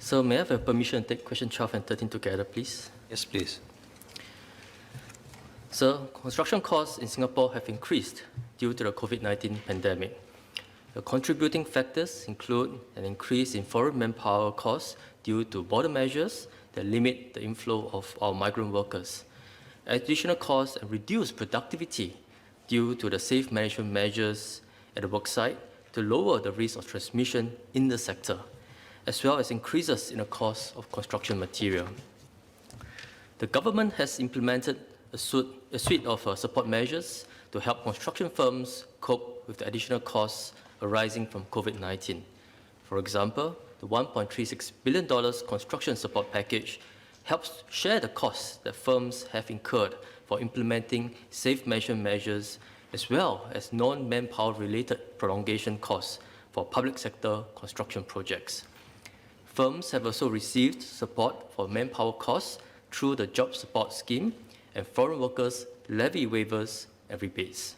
So may I have a permission to take question 12 and 13 together, please? Yes, please. So construction costs in Singapore have increased due to the COVID-19 pandemic. The contributing factors include an increase in foreign manpower costs due to border measures that limit the inflow of our migrant workers, additional costs and reduced productivity due to the safe management measures at the worksite to lower the risk of transmission in the sector, as well as increases in the cost of construction material. The government has implemented a suite of support measures to help construction firms cope with the additional costs arising from COVID-19. For example, the $1.36 billion construction support package helps share the costs that firms have incurred for implementing safe management measures, as well as non-manpower related prolongation costs for public sector construction projects. Firms have also received support for manpower costs through the Job Support Scheme and foreign workers levy waivers and rebates.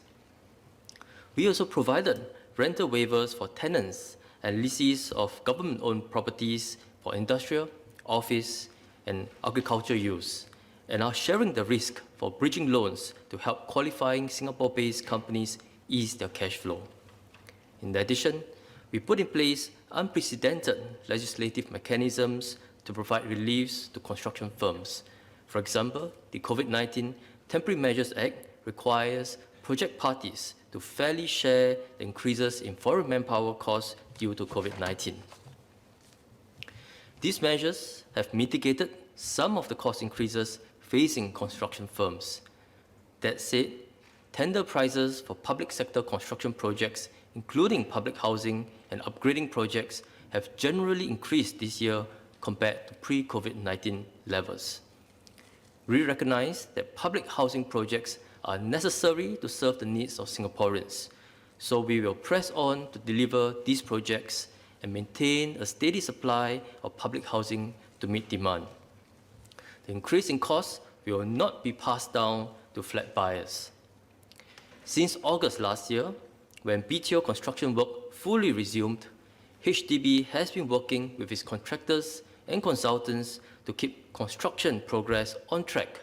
We also provided rental waivers for tenants and lessees of government-owned properties for industrial, office, and agriculture use, and are sharing the risk for bridging loans to help qualifying Singapore-based companies ease their cash flow. In addition, we put in place unprecedented legislative mechanisms to provide reliefs to construction firms. For example, the COVID-19 Temporary Measures Act requires project parties to fairly share the increases in foreign manpower costs due to COVID-19. These measures have mitigated some of the cost increases facing construction firms. That said, tender prices for public sector construction projects, including public housing and upgrading projects, have generally increased this year compared to pre-COVID-19 levels. We recognize that public housing projects are necessary to serve the needs of Singaporeans, so we will press on to deliver these projects and maintain a steady supply of public housing to meet demand. The increase in costs will not be passed down to flat buyers. Since August last year, when BTO construction work fully resumed, HDB has been working with its contractors and consultants to keep construction progress on track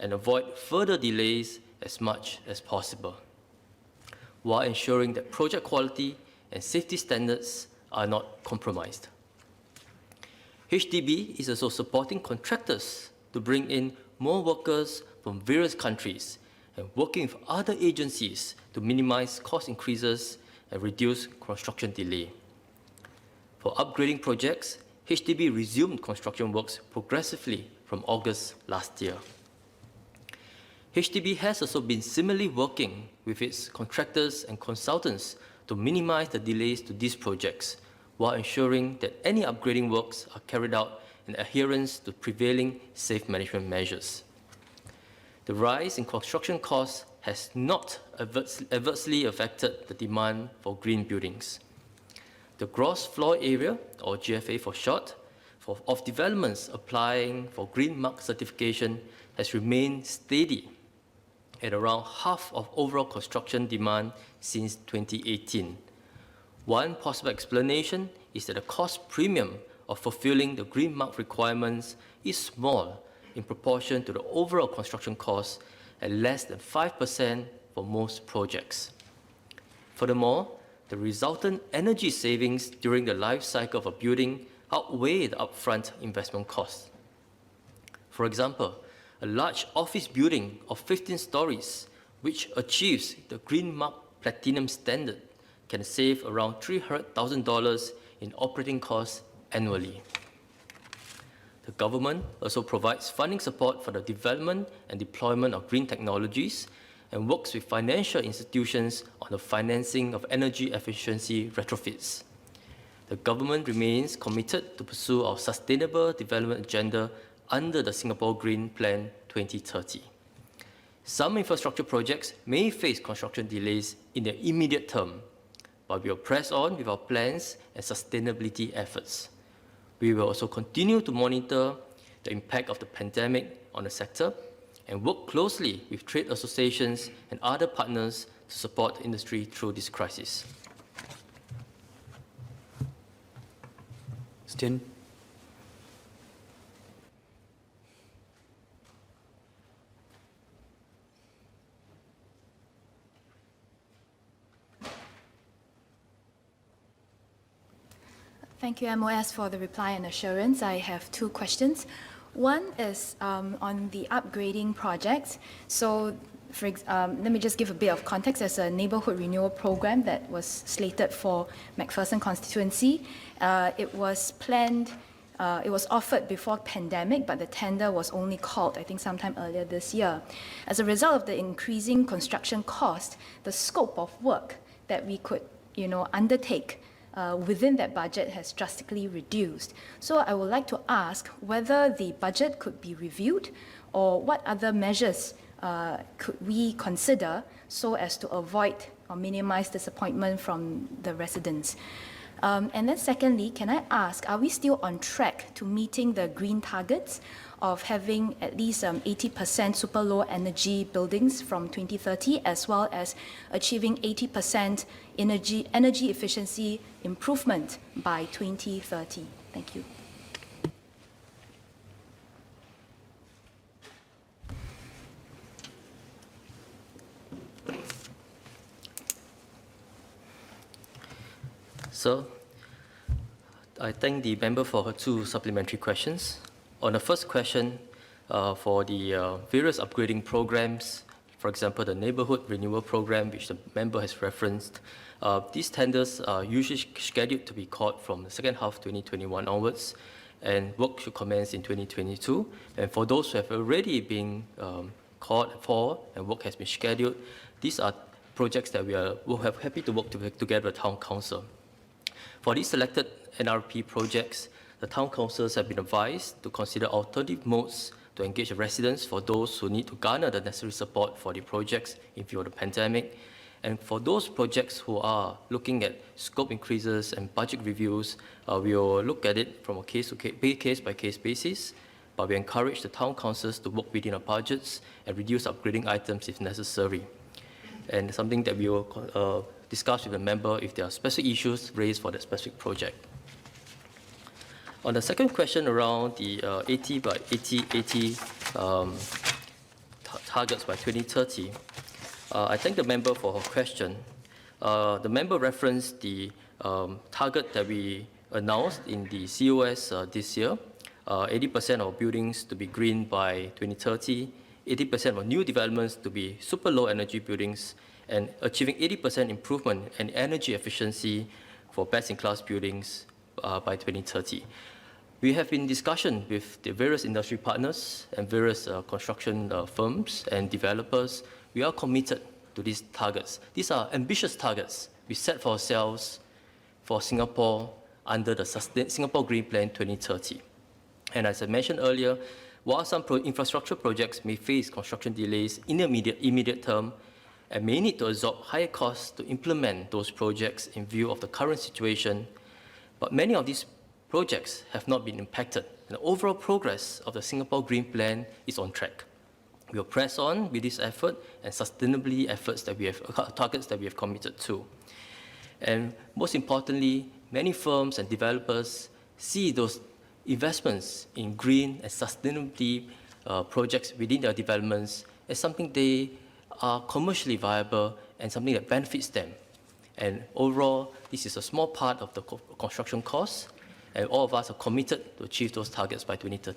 and avoid further delays as much as possible, while ensuring that project quality and safety standards are not compromised. HDB is also supporting contractors to bring in more workers from various countries and working with other agencies to minimize cost increases and reduce construction delay. For upgrading projects, HDB resumed construction works progressively from August last year. HDB has also been similarly working with its contractors and consultants to minimize the delays to these projects, while ensuring that any upgrading works are carried out in adherence to prevailing safe management measures. The rise in construction costs has not adversely affected the demand for green buildings. The gross floor area, or GFA for short, of developments applying for Green Mark certification has remained steady at around half of overall construction demand since 2018. One possible explanation is that the cost premium of fulfilling the Green Mark requirements is small in proportion to the overall construction cost at less than 5% for most projects. Furthermore, the resultant energy savings during the life cycle of a building outweigh the upfront investment costs. For example, a large office building of 15 stories, which achieves the Green Mark Platinum standard, can save around $300,000 in operating costs annually. The government also provides funding support for the development and deployment of green technologies and works with financial institutions on the financing of energy efficiency retrofits. The government remains committed to pursue our sustainable development agenda under the Singapore Green Plan 2030. Some infrastructure projects may face construction delays in the immediate term, but we will press on with our plans and sustainability efforts. We will also continue to monitor the impact of the pandemic on the sector and work closely with trade associations and other partners to support the industry through this crisis. Stin. Thank you, MOS, for the reply and assurance. I have two questions. One is on the upgrading projects. So, let me just give a bit of context. There's a neighbourhood renewal program that was slated for McPherson constituency. It was planned, it was offered before pandemic, but the tender was only called, I think, sometime earlier this year. As a result of the increasing construction cost, the scope of work that we could, undertake within that budget has drastically reduced. So I would like to ask whether the budget could be reviewed or what other measures could we consider so as to avoid or minimize disappointment from the residents. And then secondly, can I ask, are we still on track to meeting the green targets of having at least 80% super low energy buildings from 2030, as well as achieving 80% energy efficiency improvement by 2030? Thank you. So, I thank the member for her two supplementary questions. On the first question, for the various upgrading programs, for example, the neighborhood renewal program, which the member has referenced, these tenders are usually scheduled to be called from the second half 2021 onwards, and work should commence in 2022. And for those who have already been called for and work has been scheduled, these are projects that we'll have happy to work together with Town Council. For these selected NRP projects, the Town Councils have been advised to consider alternative modes to engage the residents for those who need to garner the necessary support for the projects in view of the pandemic. And for those projects who are looking at scope increases and budget reviews, we will look at it from a case-by-case basis, but we encourage the Town Councils to work within our budgets and reduce upgrading items if necessary. And something that we will discuss with the member if there are specific issues raised for that specific project. On the second question around the 80 by 80 targets by 2030, I thank the member for her question. The member referenced the target that we announced in the COS this year, 80% of buildings to be green by 2030, 80% of new developments to be super low energy buildings, and achieving 80% improvement in energy efficiency for best-in-class buildings by 2030. We have been in discussion with the various industry partners and various construction firms and developers. We are committed to these targets. These are ambitious targets we set for ourselves for Singapore under the Singapore Green Plan 2030. And as I mentioned earlier, while some infrastructure projects may face construction delays in the immediate term, and may need to absorb higher costs to implement those projects in view of the current situation, but many of these projects have not been impacted, and the overall progress of the Singapore Green Plan is on track. We will press on with this effort and sustainability efforts that we have, targets that we have committed to. And most importantly, many firms and developers see those investments in green and sustainability projects within their developments as something they are commercially viable and something that benefits them. And overall, this is a small part of the construction costs, and all of us are committed to achieve those targets by 2030.